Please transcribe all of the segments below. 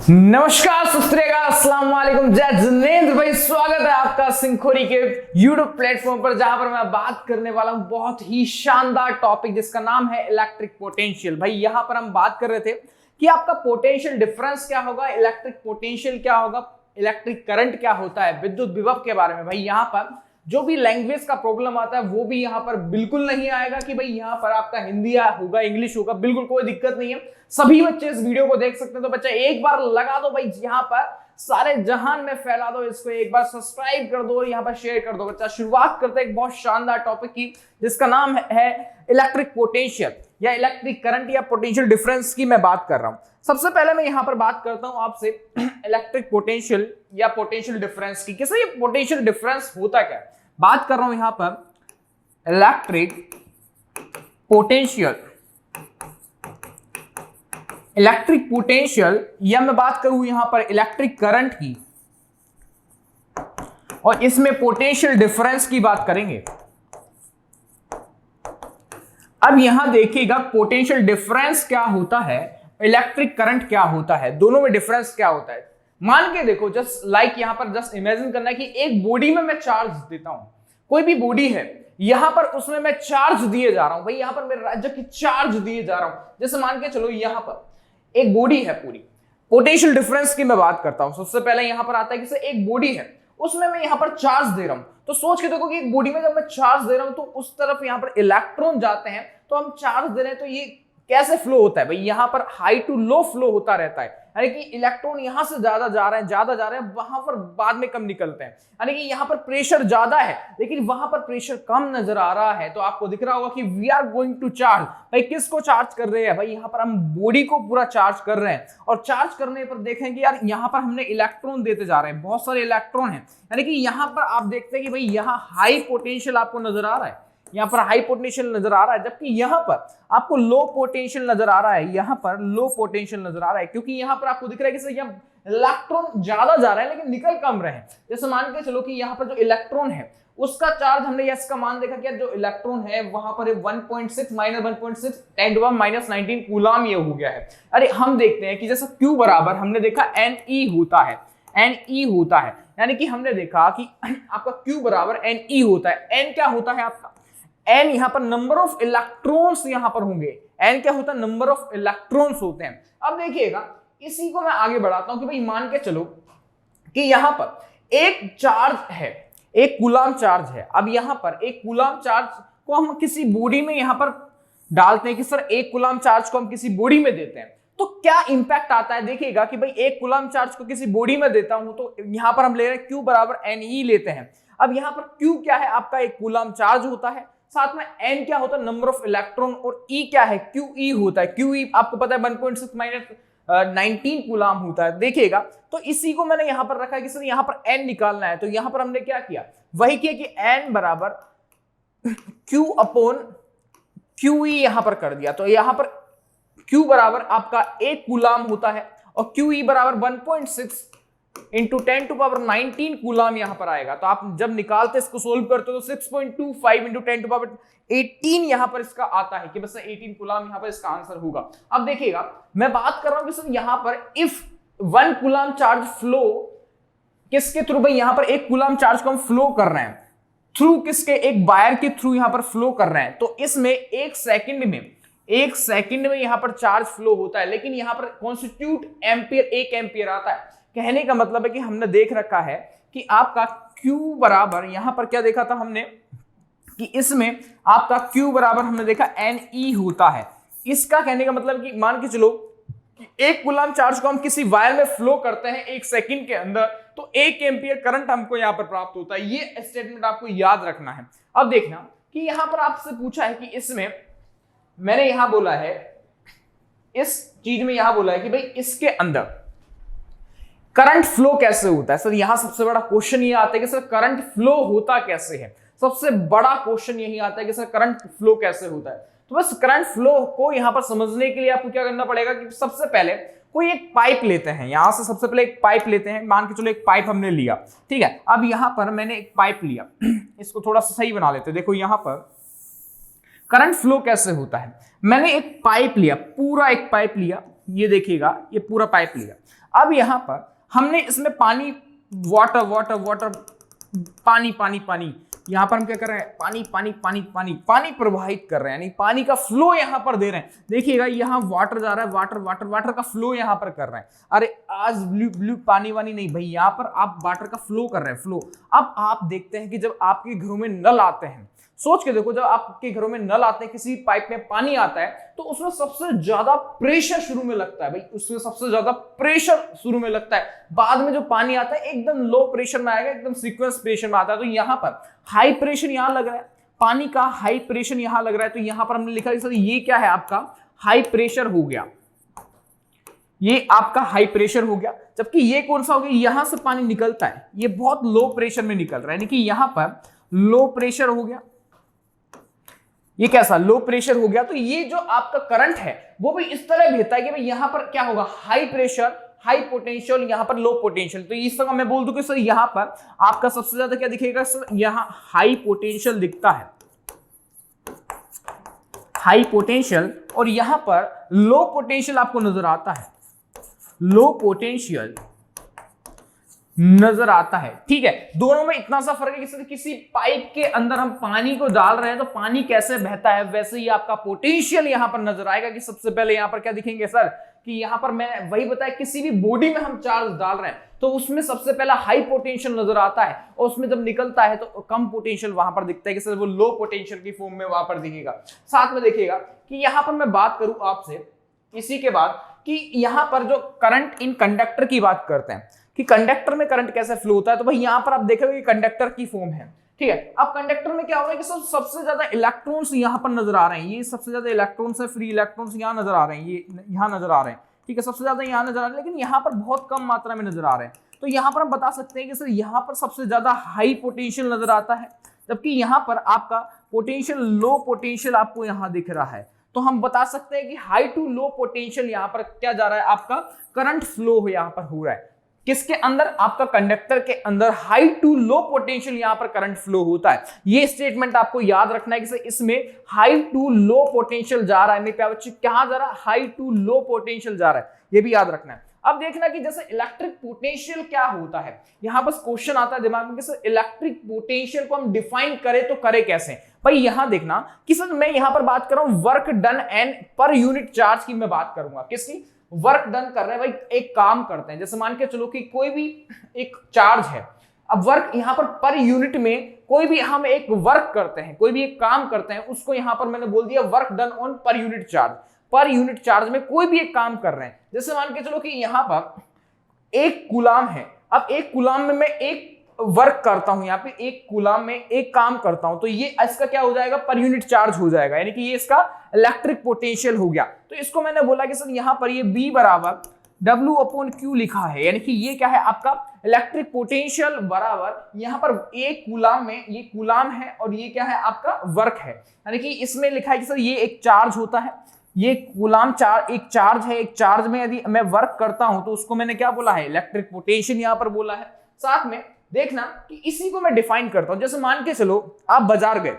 नमस्कार, सत श्री अकाल, अस्सलाम वालेकुम, जय जिनेंद्र भाई। स्वागत है आपका सिंखोरी के YouTube प्लेटफॉर्म पर, जहां पर मैं बात करने वाला हूं बहुत ही शानदार टॉपिक जिसका नाम है इलेक्ट्रिक पोटेंशियल। भाई यहां पर हम बात कर रहे थे कि आपका पोटेंशियल डिफरेंस क्या होगा, इलेक्ट्रिक पोटेंशियल क्या होगा, इलेक्ट्रिक करंट क्या होता है, विद्युत विभव के बारे में। भाई यहां पर जो भी लैंग्वेज का प्रॉब्लम आता है वो भी यहाँ पर बिल्कुल नहीं आएगा कि भाई यहाँ पर आपका हिंदी होगा, इंग्लिश होगा, बिल्कुल कोई दिक्कत नहीं है। सभी बच्चे इस वीडियो को देख सकते हैं। तो बच्चा एक बार लगा दो भाई, यहाँ पर सारे जहान में फैला दो इसको, एक बार सब्सक्राइब कर दो और यहाँ पर शेयर कर दो। बच्चा शुरुआत करते हैं एक बहुत शानदार टॉपिक की जिसका नाम है इलेक्ट्रिक पोटेंशियल या इलेक्ट्रिक करंट या पोटेंशियल डिफरेंस की मैं बात कर रहा हूं। सबसे पहले मैं यहां पर बात करता हूं आपसे इलेक्ट्रिक पोटेंशियल या पोटेंशियल डिफरेंस की। किसी पोटेंशियल डिफरेंस होता क्या है, बात कर रहा हूं यहां पर इलेक्ट्रिक पोटेंशियल। इलेक्ट्रिक पोटेंशियल या मैं बात करूं यहां पर इलेक्ट्रिक करंट की, और इसमें पोटेंशियल डिफरेंस की बात करेंगे। अब यहां देखिएगा पोटेंशियल डिफरेंस क्या होता है, इलेक्ट्रिक करंट क्या होता है, दोनों में डिफरेंस क्या होता है। मान के देखो, जस्ट लाइक यहां पर जस्ट इमेजिन करना है कि एक बॉडी में मैं चार्ज देता हूं, कोई भी बॉडी है यहां पर, उसमें मैं चार्ज दिए जा रहा हूं। भाई यहां पर मैं राज्य की चार्ज दिए जा रहा हूं। जैसे मान के चलो यहां पर एक बॉडी है पूरी, पोटेंशियल डिफरेंस की मैं बात करता हूं। सबसे पहले यहां पर आता है कि एक बॉडी है, उसमें मैं यहां पर चार्ज दे रहा हूं। तो सोच के देखो कि एक बॉडी में जब मैं चार्ज दे रहा हूं तो उस तरफ यहां पर इलेक्ट्रॉन जाते हैं, तो हम चार्ज दे रहे हैं, तो ये कैसे फ्लो होता है। भाई यहां पर हाई टू लो फ्लो होता रहता है, यानी कि इलेक्ट्रॉन यहां से ज्यादा जा रहे हैं, वहां पर बाद में कम निकलते हैं। यानी कि यहां पर प्रेशर ज्यादा है लेकिन वहां पर प्रेशर कम नजर आ रहा है। तो आपको दिख रहा होगा कि we are going to charge. भाई किसको चार्ज कर रहे हैं, भाई यहां पर हम बॉडी को पूरा चार्ज कर रहे हैं। और चार्ज करने पर देखेंगे यार यहां पर हमने इलेक्ट्रॉन देते जा रहे हैं, बहुत सारे इलेक्ट्रॉन हैं। यानी कि यहां पर आप देखते हैं कि भाई यहां हाई पोटेंशियल आपको नजर आ रहा है, यहां पर हाई पोटेंशियल नजर आ रहा है, जबकि यहां पर आपको लो पोटेंशियल नजर आ रहा है। यहां पर लो पोटेंशियल नजर आ रहा है क्योंकि यहां पर आपको दिख रहा है कि यहां इलेक्ट्रॉन ज्यादा जा रहे हैं लेकिन निकल कम रहे हैं। जैसे मान के चलो कि यहां पर जो इलेक्ट्रॉन है उसका चार्ज हमने यस का मान देखा कि जो इलेक्ट्रॉन है वहां पर 1.6 माइनस 1.6 10 टू माइनस 19 कूलम ये हो गया है। अरे हम देखते हैं कि जैसे Q बराबर हमने देखा Ne होता है, Ne होता है, यानी कि हमने देखा कि आपका Q बराबर Ne होता है। N क्या होता है आपका, N यहां पर नंबर ऑफ इलेक्ट्रॉन्स यहां पर होंगे। N क्या होता है, नंबर ऑफ इलेक्ट्रॉन्स होते हैं। अब देखिएगा इसी को मैं आगे बढ़ाता हूं कि भाई मान के चलो कि यहां पर एक चार्ज है, एक कूलम चार्ज है। अब यहां पर एक कूलम चार्ज को हम किसी बॉडी में यहां पर डालते हैं कि सर एक कूलम चार्ज को हम किसी बॉडी में देते हैं तो क्या इंपैक्ट आता है। देखिएगा कि भाई एक कूलम चार्ज को किसी बॉडी में देता हूं तो यहां पर हम ले रहे हैं Q बराबर Ne लेते हैं। अब यहां पर Q क्या है, आपका एक कूलम चार्ज होता है, साथ में N क्या होता है, नंबर ऑफ इलेक्ट्रॉन, और E क्या है, QE होता है। QE आपको पता है 1.6 माइनस 19 कूलम होता है। देखिएगा तो इसी को मैंने यहां पर रखा है कि सर यहां पर N निकालना है। तो यहां पर हमने क्या किया, वही किया कि N बराबर Q अपॉन QE यहां पर कर दिया। तो यहां पर Q बराबर आपका एक कूलम होता है और QE बराबर 1.6 इंटू 10 टू पावर 19 कूलम यहां पर आएगा। तो आप जब निकालते इसको सोल्व करते हो तो 6.25 इंटू 10 टू पावर 18 यहां पर इसका आता है कि बस 18 कूलम यहां पर इसका आंसर होगा। अब देखिएगा मैं बात कर रहा हूं कि सर यहां पर इफ 1 कूलम चार्ज फ्लो किसके थ्रू, भाई यहां पर एक कूलम चार्ज को हम फ्लो कर रहे हैं थ्रू किसके, एक वायर के थ्रू यहां पर फ्लो कर रहे हैं। तो इसमें एक सेकंड में यहां पर चार्ज फ्लो होता है, लेकिन यहां पर कॉन्स्टिट्यूट एम्पियर 1 एम्पियर आता है। कहने का मतलब है कि हमने देख रखा है कि आपका Q बराबर यहां पर क्या देखा था हमने कि इसमें आपका Q बराबर हमने देखा Ne होता है। इसका कहने का मतलब कि मान के चलो कि एक कूलम चार्ज को हम किसी वायर में फ्लो करते हैं एक सेकंड के अंदर तो 1 एम्पियर करंट हमको यहां पर प्राप्त होता है। ये स्टेटमेंट आपको याद रखना है। अब देखना कि यहां पर आपसे पूछा है कि इसमें मैंने यहां बोला है, इस चीज में यहां बोला है कि भाई इसके अंदर करंट फ्लो कैसे होता है। सर यहां सबसे बड़ा क्वेश्चन ये आता है कि सर करंट फ्लो होता कैसे है। सबसे बड़ा क्वेश्चन यही आता है कि सर करंट फ्लो कैसे होता है। तो बस करंट फ्लो को यहां पर समझने के लिए आपको क्या करना पड़ेगा कि सबसे पहले कोई एक पाइप लेते हैं, यहां से सबसे पहले एक पाइप लेते हैं। मान के चलो एक पाइप हमने लिया, ठीक है। अब यहां पर मैंने एक पाइप लिया, इसको थोड़ा सा सही बना लेते हैं। देखो यहां पर करंट फ्लो कैसे होता है। मैंने एक पाइप लिया, पूरा एक पाइप लिया, ये देखिएगा ये पूरा पाइप लिया। अब यहां पर हमने इसमें पानी, वाटर वाटर वाटर, पानी पानी पानी, यहां पर हम क्या कर रहे हैं, पानी पानी पानी पानी पानी प्रवाहित कर रहे हैं, यानी पानी का फ्लो यहां पर दे रहे हैं। देखिएगा यहां वाटर जा रहा है, वाटर वाटर वाटर का फ्लो यहां पर कर रहे हैं। अरे आज ब्लू ब्लू पानी वानी नहीं भाई, यहां पर आप वाटर का फ्लो कर रहे हैं, फ्लो। अब आप देखते हैं कि जब आपके घरों में नल आते हैं, सोच के देखो, जब आपके घरों में नल आते हैं, किसी पाइप में पानी आता है तो उसमें सबसे ज्यादा प्रेशर शुरू में लगता है भाई, उसमें सबसे ज्यादा प्रेशर शुरू में लगता है। बाद में जो पानी आता है एकदम लो प्रेशर में आएगा, एकदम सीक्वेंस प्रेशर में आता है। तो यहां पर हाई प्रेशर यहां लग रहा है, पानी का हाई प्रेशर यहां लग रहा है, तो यहां पर हमने लिखा सर ये क्या है, आपका हाई प्रेशर हो गया, ये आपका हाई प्रेशर हो गया। जबकि ये कौन सा हो गया, यहां से पानी निकलता है, ये बहुत लो प्रेशर में निकल रहा है, यानी कि यहां पर लो प्रेशर हो गया। ये कैसा, लो प्रेशर हो गया। तो ये जो आपका करंट है वो भी इस तरह बहता है कि भाई यहां पर क्या होगा, हाई प्रेशर हाई पोटेंशियल, यहां पर लो पोटेंशियल। तो इस तरह मैं बोल दूं कि सर यहां पर आपका सबसे ज्यादा क्या दिखेगा सर, यहां हाई पोटेंशियल दिखता है, हाई पोटेंशियल, और यहां पर लो पोटेंशियल आपको नजर आता है, लो पोटेंशियल नजर आता है। ठीक है, दोनों में इतना सा फर्क है कि किसी पाइप के अंदर हम पानी को डाल रहे हैं तो पानी कैसे बहता है, वैसे ही आपका पोटेंशियल यहां पर नजर आएगा। कि सबसे पहले यहां पर क्या दिखेंगे सर, कि यहां पर मैं वही बताया, किसी भी बॉडी में हम चार्ज डाल रहे हैं तो उसमें सबसे पहला हाई पोटेंशियल नजर आता है, और उसमें जब निकलता है तो कम पोटेंशियल वहां पर दिखता है, कि सर वो लो पोटेंशियल की फॉर्म में वहां पर दिखेगा। साथ में देखिएगा कि यहां पर मैं बात करूं आपसे इसी के बाद, कि यहां पर जो करंट इन कंडक्टर की बात करते हैं कि कंडक्टर में करंट कैसे फ्लो होता है, तो भाई यहां पर आप देखोगे कि कंडक्टर की फॉर्म है। ठीक है, अब कंडक्टर में क्या हो रहा है कि सबसे ज्यादा इलेक्ट्रॉन्स यहां पर नजर आ रहे हैं, ये सबसे ज्यादा इलेक्ट्रॉन्स है, फ्री इलेक्ट्रॉन्स यहां नजर आ रहे हैं, ये यहां नजर आ रहे हैं। ठीक है, सबसे ज्यादा यहां नजर आ रहे हैं, लेकिन यहां पर बहुत कम मात्रा में नजर आ रहे हैं। तो यहां पर हम बता सकते हैं कि सर यहां पर सबसे ज्यादा हाई पोटेंशियल नजर आता है, जबकि यहां पर आपका पोटेंशियल लो पोटेंशियल आपको यहां दिख रहा है। तो हम बता सकते हैं कि हाई टू लो पोटेंशियल यहां पर क्या जा रहा है, आपका करंट फ्लो यहां पर हो रहा है। किसके अंदर, आपका कंडक्टर के अंदर हाई टू लो पोटेंशियल यहां पर करंट फ्लो होता है। ये स्टेटमेंट आपको याद रखना है कि इसमें हाई टू लो पोटेंशियल जा रहा है, मेरे प्यारे बच्चे कहां जा रहा है, हाई टू लो पोटेंशियल जा रहा है, ये भी याद रखना है। अब देखना कि जैसे इलेक्ट्रिक पोटेंशियल क्या होता है, यहां बस क्वेश्चन आता है दिमाग में कि सर इलेक्ट्रिक पोटेंशियल को हम डिफाइन करें तो करें कैसे। भाई यहां देखना कि सर मैं यहां पर बात कर रहा हूं वर्क डन एंड पर यूनिट चार्ज की मैं बात करूंगा। किसकी, वर्क डन कर रहे हैं भाई, एक काम करते हैं, जैसे मान के चलो कि कोई भी एक चार्ज है। अब वर्क यहां पर यूनिट में कोई भी हम एक वर्क करते हैं, कोई भी एक काम करते हैं, उसको यहां पर मैंने बोल दिया work done on per unit charge. पर यूनिट चार्ज में कोई भी एक काम कर रहे हैं, जैसे मान के चलो कि यहां पर एक कूलाम है। अब एक कूलाम में मैं एक वर्क करता हूं, यहाँ पे एक कूलाम में एक काम करता हूं, तो ये इसका क्या हो जाएगा, पर यूनिट चार्ज हो जाएगा, यानी कि ये इसका इलेक्ट्रिक पोटेंशियल हो गया। तो इसको मैंने बोला कि सर यहां पर ये B बराबर W/Q लिखा है, यानी कि ये क्या है, आपका इलेक्ट्रिक पोटेंशियल बराबर यहां पर एक कूलाम में, ये कूलाम है और ये क्या है, आपका वर्क है। यानी कि इसमें लिखा है कि सर ये एक चार्ज होता है, ये कूलाम एक चार्ज है, एक चार्ज में यदि मैं वर्क करता हूं तो उसको मैंने क्या बोला है, इलेक्ट्रिक पोटेंशियल यहां पर बोला है। साथ में देखना कि इसी को मैं डिफाइन करता हूं। जैसे मान के चलो आप बाजार गए,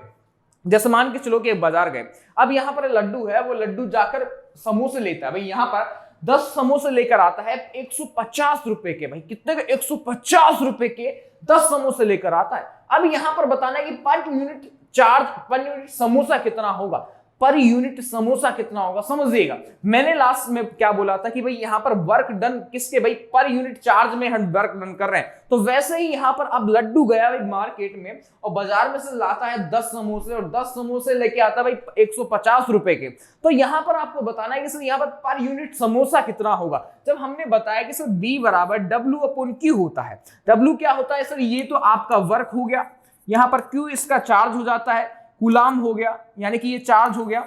जैसे मान के चलो कि बाजार गए, अब यहां पर लड्डू है, वो लड्डू जाकर समोसे लेता है। भाई यहां पर 10 समोसे लेकर आता है 150 रुपए के, भाई कितने के, 150 रुपए के 10 समोसे लेकर आता है। अब यहां पर बताना है कि पर unit charge, per unit samosa कितना होगा, पर यूनिट समोसा कितना होगा। समझिएगा मैंने लास्ट में क्या बोला था कि भाई यहां पर वर्क डन किसके, भाई पर यूनिट चार्ज में हम वर्क डन कर रहे हैं। तो वैसे ही यहां पर अब लड्डू गया भाई मार्केट में और बाजार में से लाता है 10 समोसे, और 10 समोसे लेके आता है भाई 150 रुपए के। तो यहां पर आपको बताना है कि सर यहां पर यूनिट समोसा कितना होगा। जब हमने बताया कि सर B बराबर W/Q होता है। W क्या होता है सर, ये तो आपका वर्क हो गया, यहां पर Q इसका चार्ज हो जाता है, कूलाम हो गया, यानी कि ये चार्ज हो गया,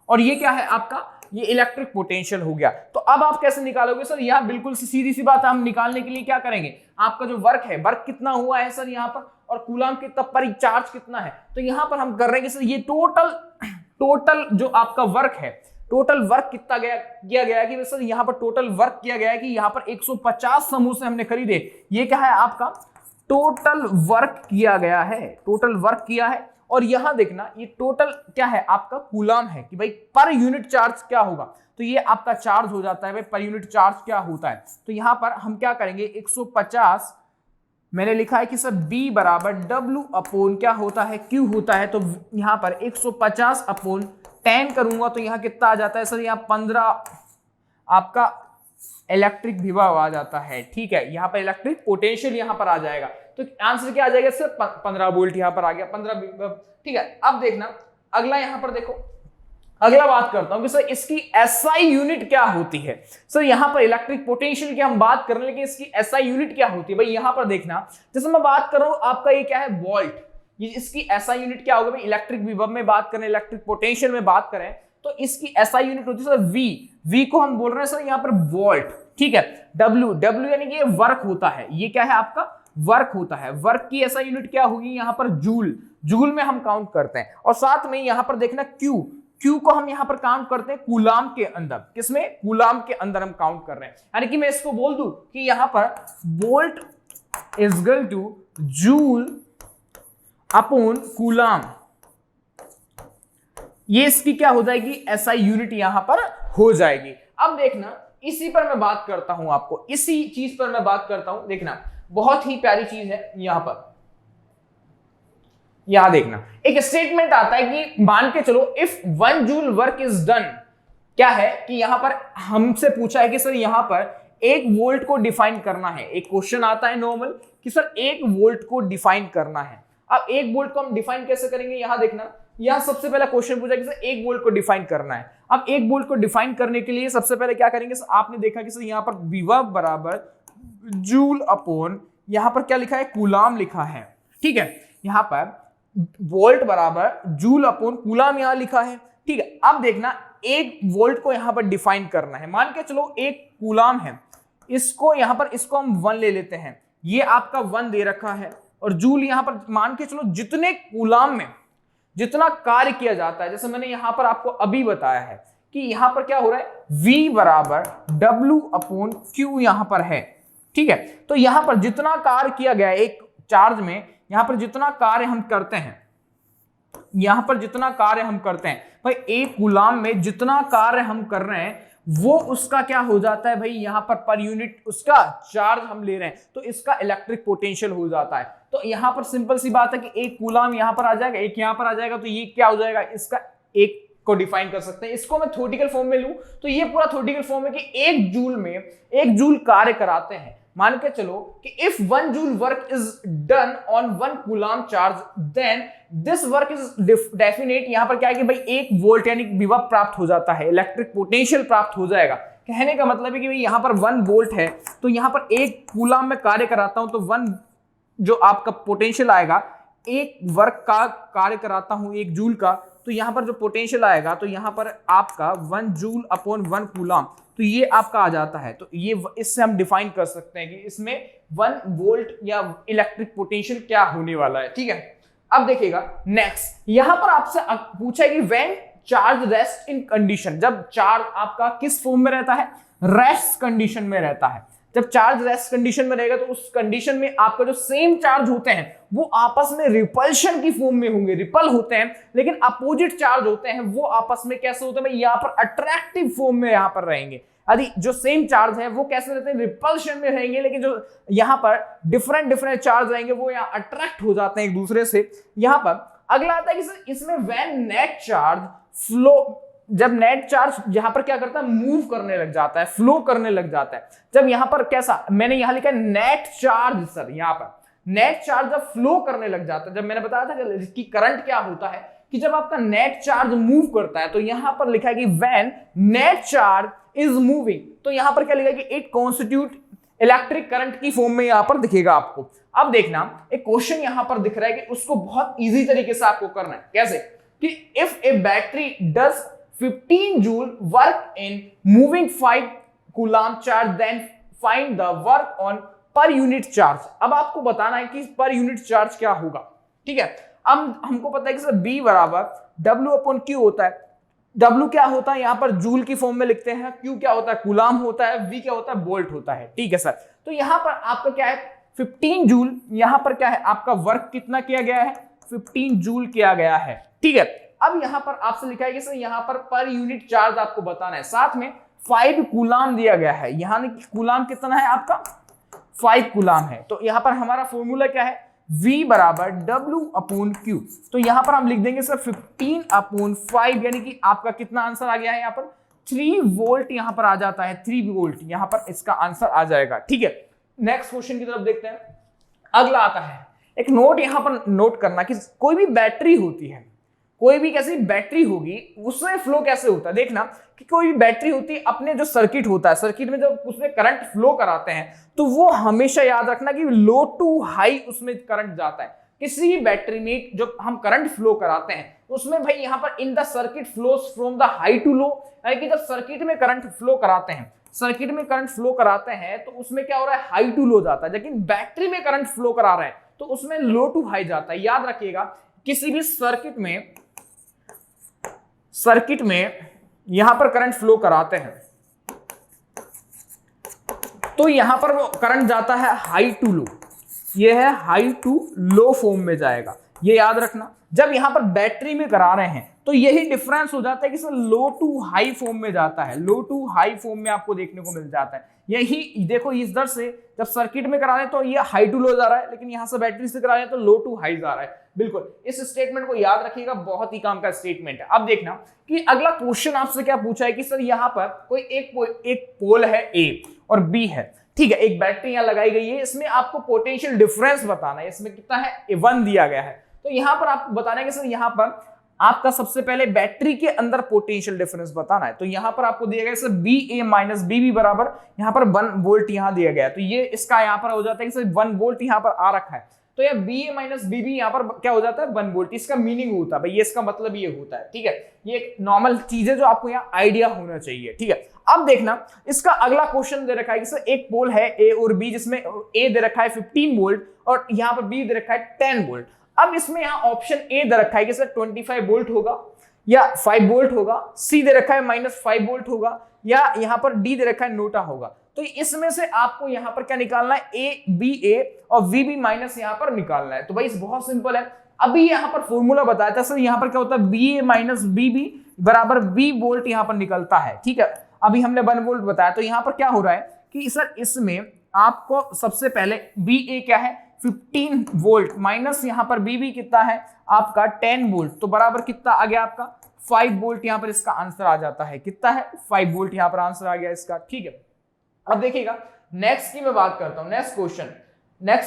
और ये क्या है आपका, ये इलेक्ट्रिक पोटेंशियल हो गया। तो अब आप कैसे निकालोगे सर, यहां बिल्कुल सीधी सी बात है, हम निकालने के लिए क्या करेंगे, आपका जो वर्क है, वर्क कितना हुआ है सर यहां पर, और कूलाम कितना, पर चार्ज कितना है। तो यहां पर हम कर रहे हैं कि सर ये टोटल जो आपका वर्क है, टोटल वर्क कितना किया गया कि सर यहां पर टोटल वर्क किया गया है कि यहां पर 150 समोसे हमने खरीदे। ये क्या है आपका टोटल वर्क किया गया है, टोटल वर्क किया है। और यहां देखना ये टोटल क्या है आपका कूलाम है, कि भाई पर यूनिट चार्ज क्या होगा। तो ये आपका चार्ज हो जाता है भाई, पर यूनिट चार्ज क्या होता है। तो यहां पर हम क्या करेंगे, 150 मैंने लिखा है कि सर B बराबर W अपोन क्या होता है, Q होता है। तो यहां पर 150 अपोन 10 करूंगा तो यहां कितना आ जाता है सर, यहाँ 15 आपका इलेक्ट्रिक विभव आ जाता है। ठीक है, यहाँ पर इलेक्ट्रिक पोटेंशियल यहाँ पर आ जाएगा। तो आंसर क्या आ जाएगा सर, 15 वोल्ट यहाँ पर आ गया, 15 विभव। ठीक है, अब देखना अगला, यहाँ पर देखो अगला बात करता हूं कि सर इसकी एसआई यूनिट क्या होती है। सर यहां पर इलेक्ट्रिक पोटेंशियल की हम बात कर रहे हैं, लेकिन इसकी एसआई यूनिट क्या होती है भाई। यहां पर देखना, जैसे मैं बात कर रहा हूं आपका ये क्या है, वोल्ट, ये इसकी एसआई यूनिट क्या होगा भाई। इलेक्ट्रिक विभव में बात करें, इलेक्ट्रिक पोटेंशियल में बात करें तो इसकी एसआई यूनिट होती है सर वी को हम बोल रहे हैं सर यहां पर वोल्ट। ठीक है, डब्ल्यू यानी कि ये वर्क होता है, ये क्या है आपका वर्क होता है। वर्क की एसआई यूनिट क्या होगी यहाँ पर, जूल में हम काउंट करते हैं। और साथ में यहां पर देखना क्यू को हम यहां पर काउंट करते हैं कूलाम के अंदर, किसमें, कूलाम के अंदर हम काउंट कर रहे हैं। यानी कि मैं इसको बोल दूं कि यहां पर volt is equal two joule upon coulomb, ये इसकी क्या हो जाएगी, एसआई यूनिट यहां पर हो जाएगी। अब देखना इसी पर मैं बात करता हूं, आपको इसी चीज पर मैं बात करता हूं। देखना बहुत ही प्यारी चीज है यहां पर, यहां देखना एक स्टेटमेंट आता है कि मान के चलो if 1 joule work is done, क्या है कि यहां पर हमसे पूछा है कि सर यहां पर 1 वोल्ट को डिफाइन करना है। एक क्वेश्चन आता है नॉर्मल कि सर 1 वोल्ट को डिफाइन करना है। अब 1 वोल्ट को हम डिफाइन कैसे करेंगे, यहां देखना, यहां सबसे पहला क्वेश्चन पूछा कि सर 1 वोल्ट को डिफाइन करना है। अब 1 वोल्ट को डिफाइन करने के लिए सबसे पहले क्या करेंगे, आपने देखा कि सर यहां पर विभव बराबर जूल अपॉन, यहां पर क्या लिखा है, कूलाम लिखा है। ठीक है, यहां पर वोल्ट बराबर जूल अपॉन कूलाम यहां लिखा है। ठीक है, अब देखना 1 वोल्ट को यहां पर डिफाइन करना है। मान के चलो 1 कूलाम है, इसको यहां पर इसको हम 1 ले लेते हैं, ये आपका 1 दे रखा है। और जूल यहां पर मान के चलो जितने कूलाम में जितना कार्य किया जाता है, जैसे मैंने यहां पर आपको अभी बताया है कि यहां पर क्या हो रहा है, V बराबर W अपॉन Q यहां पर है। ठीक है, तो यहां पर जितना कार्य किया गया एक चार्ज में, यहां पर जितना कार्य हम करते हैं, यहां पर जितना कार्य हम करते हैं भाई, एक कूलाम में जितना कार्य हम कर रहे हैं वो उसका क्या हो जाता है भाई, यहां पर यूनिट उसका चार्ज हम ले रहे हैं तो इसका इलेक्ट्रिक पोटेंशियल हो जाता है। तो यहां पर सिंपल सी बात है कि एक कूलाम यहां पर आ जाएगा, एक यहां पर आ जाएगा, तो ये क्या हो जाएगा, इसका एक को डिफाइन कर सकते हैं। इसको मैं थ्योरेटिकल फॉर्म में लूं तो ये पूरा थ्योरेटिकल फॉर्म है कि 1 जूल में 1 जूल कार्य कराते हैं। मान के चलो कि if 1 joule work is done on 1 coulomb charge then this work is definite, यहां पर क्या है कि भाई 1 वोल्ट यानी विभव प्राप्त हो जाता है, इलेक्ट्रिक पोटेंशियल प्राप्त हो जाएगा। कहने का मतलब है कि भाई यहां पर 1 वोल्ट है तो यहां पर 1 कूलाम में कार्य कराता हूं तो 1 जो आपका पोटेंशियल आएगा, 1 वर्क का कार्य कराता हूं 1 जूल का, तो यहां पर जो पोटेंशियल आएगा तो यहां पर आपका 1 जूल अपॉन 1 कूलाम, तो ये आपका आ जाता है। तो ये इससे हम डिफाइन कर सकते हैं कि इसमें 1 वोल्ट या इलेक्ट्रिक पोटेंशियल क्या होने वाला है। ठीक है, अब देखिएगा नेक्स्ट, यहां पर आपसे पूछा है कि when charge rest in condition, जब चार्ज आपका किस फॉर्म में रहता है, रेस्ट कंडीशन में रहता है। जब चार्ज रेस्ट कंडीशन में रहेगा तो उस कंडीशन में आपका जो सेम चार्ज होते हैं वो आपस में रिपल्शन की फॉर्म में होंगे, रिपल होते हैं, लेकिन अपोजिट चार्ज होते हैं वो आपस में कैसे होते हैं भाई, यहाँ पर अट्रैक्टिव फॉर्म में यहाँ पर रहेंगे। यदि जो सेम चार्ज है वो कैसे रहते हैं, रिपल्शन में रहेंगे, लेकिन जो यहाँ पर डिफरेंट चार्ज रहेंगे वो यहाँ अट्रैक्ट हो जाते हैं एक दूसरे से। यहाँ पर अगला आता है कि सर इसमें व्हेन नेट चार्ज फ्लो, जब नेट चार्ज यहां पर क्या करता है, मूव करने लग जाता है, फ्लो करने लग जाता है। जब यहां पर कैसा, मैंने यहां लिखा है नेट चार्ज, सर यहां पर नेट चार्ज जब फ्लो करने लग जाता है, जब मैंने बताया था कि इसकी करंट क्या होता है कि जब आपका नेट चार्ज मूव करता है, तो यहां पर लिखा है कि when net charge is moving, तो यहां पर क्या लिखा है कि इट कॉन्स्टिट्यूट इलेक्ट्रिक करंट की फॉर्म में यहां पर दिखेगा आपको। अब देखना एक क्वेश्चन यहां पर दिख रहा है कि उसको बहुत इजी तरीके से आपको करना है। कैसे कि if a battery does 15 joule work in moving 5 coulomb charge then find the work on per unit charge. अब आपको बताना है कि पर यूनिट चार्ज क्या होगा। ठीक है, अब हमको पता है कि सर B बराबर W अपॉन Q होता है। W क्या होता है, यहां पर जूल की फॉर्म में लिखते हैं, Q क्या होता है, कूलाम होता है, V क्या होता है, वोल्ट होता है। ठीक है सर, तो यहां पर आपका क्या है 15 जूल, यहां पर क्या है आपका वर्क कितना किया गया है, 15 जूल किया गया है। ठीक है, अब यहां पर आपसे लिखा है कि सर यहां पर यूनिट चार्ज आपको बताना है, साथ में 5 कूलाम दिया गया है, यहां कूलाम कितना है आपका 5 कूलाम है। तो यहां पर हमारा फॉर्मूला क्या है, V बराबर W/Q। तो यहां पर हम लिख देंगे सर 15/5, यानी कि आपका कितना आंसर आ गया है यहाँ पर 3 वोल्ट यहां पर आ जाता है, 3 वोल्ट यहां पर इसका आंसर आ जाएगा। ठीक है, नेक्स्ट क्वेश्चन की तरफ देखते हैं। अगला आता है, एक नोट यहां पर नोट करना कि कोई भी बैटरी होती है, कोई भी कैसी बैटरी होगी उसमें फ्लो कैसे होता है। देखना कि कोई भी बैटरी होती है, अपने जो सर्किट होता है, सर्किट में जब उसमें करंट फ्लो कराते हैं तो वो हमेशा याद रखना कि लो टू हाई उसमें करंट जाता है। किसी भी बैटरी में जब हम करंट फ्लो कराते हैं उसमें भाई यहां पर in the circuit flows from the high to low, यानी कि जब सर्किट में करंट फ्लो कराते हैं, सर्किट में करंट फ्लो कराते हैं तो उसमें क्या हो रहा है, हाई टू लो जाता है। लेकिन बैटरी में करंट फ्लो करा रहे हैं तो उसमें लो टू हाई जाता है। याद रखिएगा, किसी भी सर्किट में यहां पर करंट फ्लो कराते हैं तो यहां पर वो करंट जाता है हाई टू लो, ये है हाई टू लो फॉर्म में जाएगा, ये याद रखना। जब यहां पर बैटरी में करा रहे हैं तो यही डिफरेंस हो जाता है कि sir low to high form में जाता है, लो टू हाई फॉर्म में आपको देखने को मिल जाता है। यही देखो, इस दर से जब सर्किट में करा रहे हैं तो ये हाई टू लो जा रहा है, लेकिन यहां से बैटरी से करा रहे हैं तो लो टू हाई जा रहा है। बिल्कुल, इस स्टेटमेंट को याद रखिएगा, बहुत ही काम का स्टेटमेंट है। अब देखना कि अगला क्वेश्चन आपसे क्या पूछा है कि सर यहां पर कोई एक पोल है A और B है, ठीक है, एक बैटरी यहां लगाई गई है, इसमें आपको पोटेंशियल डिफरेंस बताना है, इसमें कितना है 1 दिया गया है। तो यहां पर आपको बताना है कि सर यहां पर आपका सबसे पहले बैटरी के अंदर पोटेंशियल डिफरेंस बताना है। तो यहां पर आपको दिया गया सर BA माइनस BB बराबर यहां पर 1 वोल्ट यहां दिया गया है, तो ये इसका यहां पर हो जाता है कि सर 1 वोल्ट यहां पर आ रखा है, तो यह BA माइनस BB यहां पर क्या हो जाता है 1 वोल्ट। इसका मीनिंग होता है भाई, ये इसका मतलब ये होता है, ठीक है, ये एक नॉर्मल चीज है जो आपको यहाँ आइडिया होना चाहिए। ठीक है, अब देखना इसका अगला क्वेश्चन दे रखा है कि सर एक पोल है A और B, जिसमें A दे रखा है 15 वोल्ट और यहाँ पर B दे रखा है 10 वोल्ट। अब इसमें यहाँ ऑप्शन A दे रखा है कि सर 25 वोल्ट होगा या 5 वोल्ट होगा, C दे रखा है -5 वोल्ट होगा, या यहाँ पर D दे रखा है नोटा होगा। तो इसमें से आपको यहाँ पर क्या निकालना है, A B A और V B माइनस यहाँ पर निकालना है। तो भाई बहुत सिंपल है, अभी यहाँ पर फॉर्मूला बताया था सर, यहाँ पर क्या होता है BA माइनस BB बराबर B वोल्ट यहाँ पर निकलता है। ठीक है, अभी हमने 1 वोल्ट बताया, तो यहाँ पर क्या हो रहा है कि सर इसमें आपको सबसे पहले BA क्या है 15 वोल्ट माइनस यहाँ पर BB कितना है आपका 10 वोल्ट, तो बराबर कितना आ गया आपका 5 वोल्ट। यहाँ पर इसका आंसर आ जाता है, कितना है 5 वोल्ट यहाँ पर आंसर आ गया इसका। ठीक है, अब देखिएगा नेक्स्ट की मैं बात करता हूं, नेक्स्ट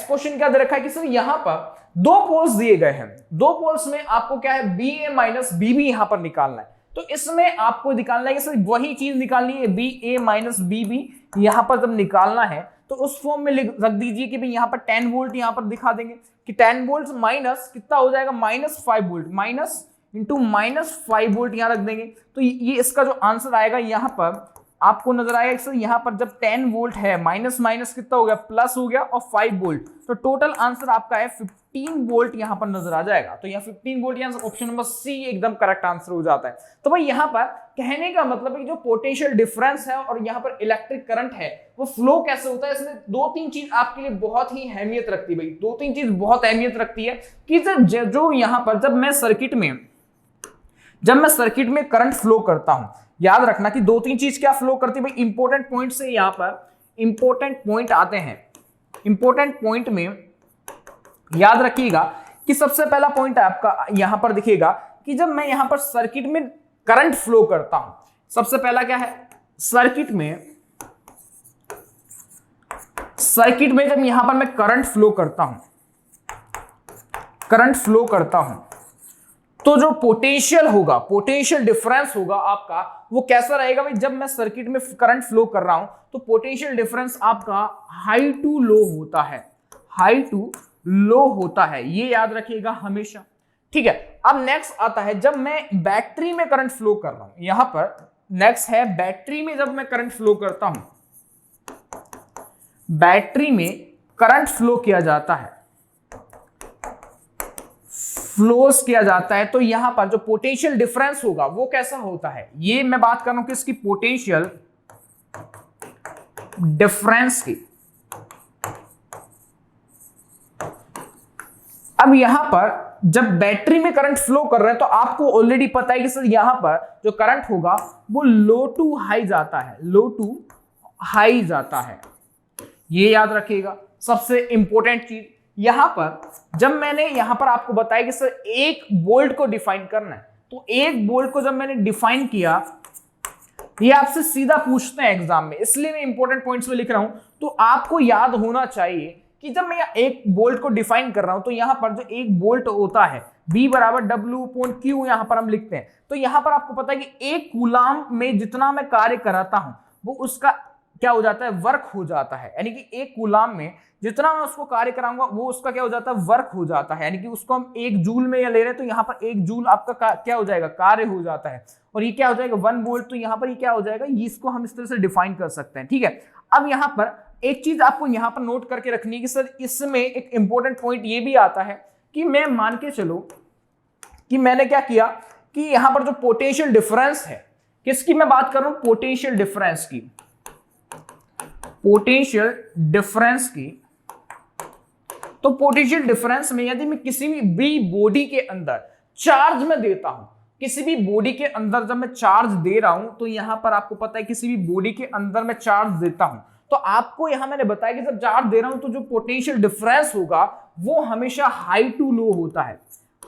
क्वेश्चन क्या दे रखा है कि सर यहाँ पर 2 पोल्स दिए गए हैं, 2 पोल्स में आपको क्या है BA माइनस BB यहाँ पर निकालना है। तो इसमें आपको निकालना है कि सर वही चीज निकालनी है, BA माइनस BB यहाँ पर जब निकालना है तो उस फॉर्म में रख दीजिए कि भाई यहाँ पर 10 वोल्ट यहाँ पर दिखा देंगे कि 10 वोल्ट माइनस कितना हो जाएगा -5 वोल्ट, माइनस इंटू -5 वोल्ट यहाँ रख देंगे। तो ये इसका जो आंसर आएगा यहाँ पर आपको नजर आएगा सर यहाँ पर जब 10 वोल्ट है माइनस माइनस कितना हो गया प्लस हो गया और 5 वोल्ट, तो टोटल आंसर आपका है 15 वोल्ट यहाँ पर नजर आ जाएगा। तो यहाँ 15 वोल्ट यहाँ ऑप्शन नंबर C एकदम करेक्ट आंसर हो जाता है। तो भाई यहाँ पर कहने का मतलब है कि जो पोटेंशियल डिफरेंस है और यहाँ पर इलेक्ट्रिक करंट है वो फ्लो कैसे होता है, इसमें 2-3 चीज आपके लिए बहुत ही अहमियत रखती है। भाई 2-3 चीज बहुत अहमियत रखती है कि जो यहाँ पर जब मैं सर्किट में करंट फ्लो करता हूं, याद रखना कि 2-3 चीज क्या फ्लो करती है भाई, इंपॉर्टेंट पॉइंट से यहां पर इंपॉर्टेंट पॉइंट आते हैं। इंपॉर्टेंट पॉइंट में याद रखिएगा कि सबसे पहला पॉइंट है आपका यहां पर दिखेगा कि जब मैं यहां पर सर्किट में करंट फ्लो करता हूं, सबसे पहला क्या है सर्किट में जब यहां पर मैं करंट फ्लो करता हूं तो जो पोटेंशियल डिफरेंस होगा आपका वो कैसा रहेगा भाई, जब मैं सर्किट में करंट फ्लो कर रहा हूं तो पोटेंशियल डिफरेंस आपका हाई टू लो होता है, ये याद रखिएगा हमेशा। ठीक है, अब नेक्स्ट आता है जब मैं बैटरी में करंट फ्लो कर रहा हूं, यहां पर नेक्स्ट है बैटरी में जब मैं करंट फ्लो करता हूं, बैटरी में करंट फ्लो किया जाता है तो यहां पर जो पोटेंशियल डिफरेंस होगा वो कैसा होता है, ये मैं बात कर रहा हूं कि इसकी पोटेंशियल डिफरेंस की। अब यहां पर जब बैटरी में करंट फ्लो कर रहे हैं तो आपको ऑलरेडी पता है कि सर यहां पर जो करंट होगा वो लो टू हाई जाता है, लो टू हाई जाता है। ये याद रखिएगा। सबसे इंपॉर्टेंट चीज यहां पर जब मैंने यहां पर आपको बताया कि सर एक वोल्ट को डिफाइन करना है, तो एक वोल्ट को जब मैंने डिफाइन किया, ये आपसे सीधा पूछते हैं एग्जाम में, इसलिए मैं इंपॉर्टेंट पॉइंट्स में लिख रहा हूं। तो आपको याद होना चाहिए कि जब मैं एक वोल्ट को डिफाइन कर रहा हूं तो यहां पर जो एक वोल्ट होता है V बराबर W/Q यहां पर हम लिखते हैं। तो यहां पर आपको पता है कि एक कूलाम में जितना मैं कार्य कराता हूं वो उसका क्या हो जाता है, वर्क हो जाता है। यानी कि एक कूलाम में जितना मैं उसको कार्य कराऊंगा वो उसका क्या हो जाता है, वर्क हो जाता है। यानी कि उसको हम एक जूल में या ले रहे हैं तो यहाँ पर एक जूल आपका क्या हो जाएगा, कार्य हो जाता है। और ये क्या हो जाएगा 1 वोल्ट, तो यहाँ पर ये क्या हो जाएगा, इसको हम इस तरह से डिफाइन कर सकते हैं। ठीक है, अब यहाँ पर एक चीज आपको यहाँ पर नोट करके रखनी है कि सर इसमें एक इंपॉर्टेंट पॉइंट ये भी आता है कि मैं मान के चलो कि मैंने क्या किया कि यहाँ पर जो पोटेंशियल डिफरेंस है, किसकी मैं बात कर रहा हूं, पोटेंशियल डिफरेंस की, पोटेंशियल डिफरेंस की। तो पोटेंशियल डिफरेंस में यदि मैं किसी भी बॉडी के अंदर चार्ज में देता हूं, किसी भी बॉडी के अंदर जब मैं चार्ज दे रहा हूं, तो यहां पर आपको पता है किसी भी बॉडी के अंदर मैं चार्ज देता हूं, तो आपको यहां मैंने बताया कि जब चार्ज दे रहा हूं तो जो पोटेंशियल डिफरेंस होगा वो हमेशा हाई टू लो होता है,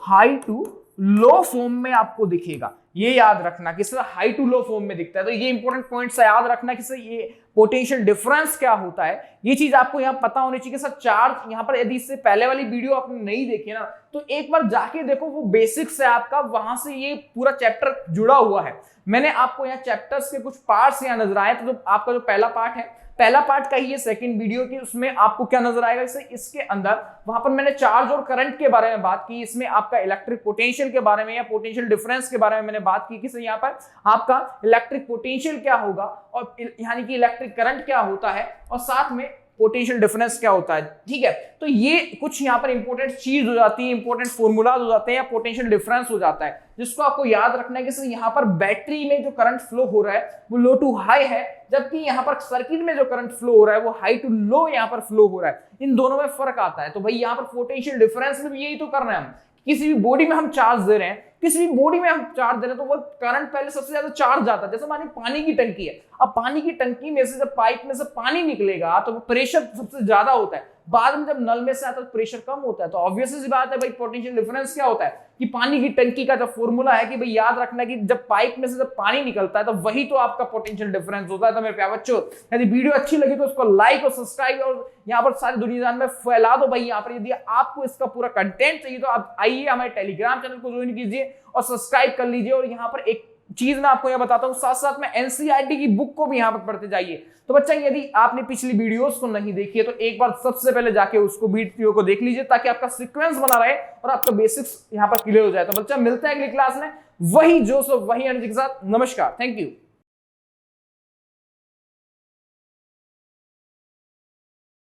हाई टू लो फॉर्म में आपको दिखेगा। ये याद रखना कि sir high to low form में दिखता है। तो ये इंपॉर्टेंट पॉइंट्स याद रखना कि सर ये पोटेंशियल डिफरेंस क्या होता है, ये चीज आपको यहां पता होनी चाहिए कि सर चार्ज यहां पर, यदि इससे पहले वाली वीडियो आपने नहीं देखी ना तो एक बार जाके देखो, वो बेसिक्स है आपका, वहां से ये पूरा चैप्टर जुड़ा हुआ है। मैंने आपको यहाँ चैप्टर्स के कुछ पार्ट्स यहाँ नजर आए, तो आपका जो पहला पार्ट है, पहला पार्ट का ही ये सेकंड वीडियो की, उसमें आपको क्या नजर आएगा, इसके अंदर वहां पर मैंने चार्ज और करंट के बारे में बात की, इसमें आपका इलेक्ट्रिक पोटेंशियल के बारे में या पोटेंशियल डिफरेंस के बारे में मैंने बात की कि यहाँ पर आपका इलेक्ट्रिक पोटेंशियल क्या होगा और यानी कि इलेक्ट्रिक करंट क्या होता है और साथ में पोटेंशियल डिफरेंस क्या होता है। ठीक है, तो ये कुछ यहाँ पर इंपॉर्टेंट चीज हो जाती है, इंपॉर्टेंट फॉर्मूलाज हो जाते हैं या पोटेंशियल डिफरेंस हो जाता है, जिसको आपको याद रखना है कि सर यहाँ पर बैटरी में जो करंट फ्लो हो रहा है वो लो टू हाई है, जबकि यहाँ पर सर्किट में जो करंट फ्लो हो रहा है वो हाई टू लो यहाँ पर फ्लो हो रहा है। इन दोनों में फर्क आता है। तो भाई यहाँ पर पोटेंशियल डिफरेंस में भी यही तो करना है हम, किसी भी बॉडी में हम चार्ज दे रहे हैं, किसी भी बॉडी में हम चार्ज दे रहे हैं तो वो करंट पहले सबसे ज्यादा चार्ज जाता है। जैसे मानिए पानी की टंकी है, अब पानी की टंकी में से जब पाइप में से पानी निकलेगा तो वो प्रेशर सबसे ज्यादा होता है, बाद में जब नल में से आता है तो प्रेशर कम होता है। तो ऑब्वियस सी बात है भाई पोटेंशियल डिफरेंस क्या होता है कि पानी की टंकी का जो फॉर्मूला है कि भाई याद रखना कि जब पाइप में से जब पानी निकलता है तो वही तो आपका पोटेंशियल डिफरेंस होता है। तो मेरे प्यारे बच्चों, यदि वीडियो अच्छी लगी तो उसको लाइक और सब्सक्राइब और यहाँ पर सारी दुनिया में फैला दो भाई। यहाँ पर यदि आपको इसका पूरा कंटेंट चाहिए तो आप आइए हमारे टेलीग्राम चैनल को ज्वाइन कीजिए और सब्सक्राइब कर लीजिए। और यहाँ पर एक चीज मैं आपको यह बताता हूं, साथ साथ में एनसीईआरटी की बुक को भी यहां पर पढ़ते जाइए। तो बच्चा यदि आपने पिछली वीडियोस को नहीं देखी है तो एक बार सबसे पहले जाके उसको वीडियो को देख लीजिए ताकि आपका सीक्वेंस बना रहे और आपका बेसिक्स यहां पर क्लियर हो जाए। तो बच्चा मिलता है अगली क्लास में वही जोश और वही एनर्जी के साथ। नमस्कार, थैंक यू।